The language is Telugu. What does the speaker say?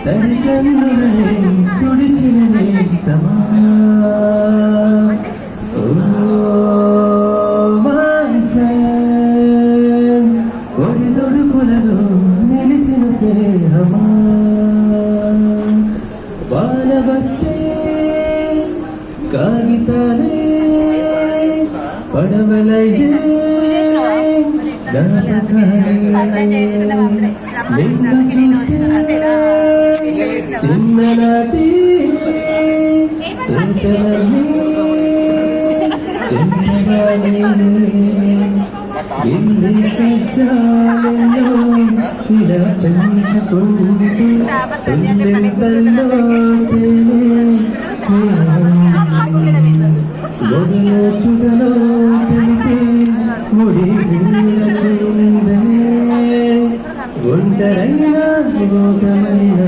తల్లిదండ్రులని తుడిచిన నేస్తమా ఓ మై ఫ్రెండ్ ఒడి తొడుపులలో నిలిచిన స్నేహమా వాన వస్తే కాగితాలే పడవలయ్యే నిన్ను చూస్తే చిన్ననాటి చేతలన్నీ చిన్నగానే ఎన్ని పెంచాలో ఇలా పెంచుకుంటూ తల్లో మొదలచుడలో తెలిపే ముడి ఒంటరైన లోకమైన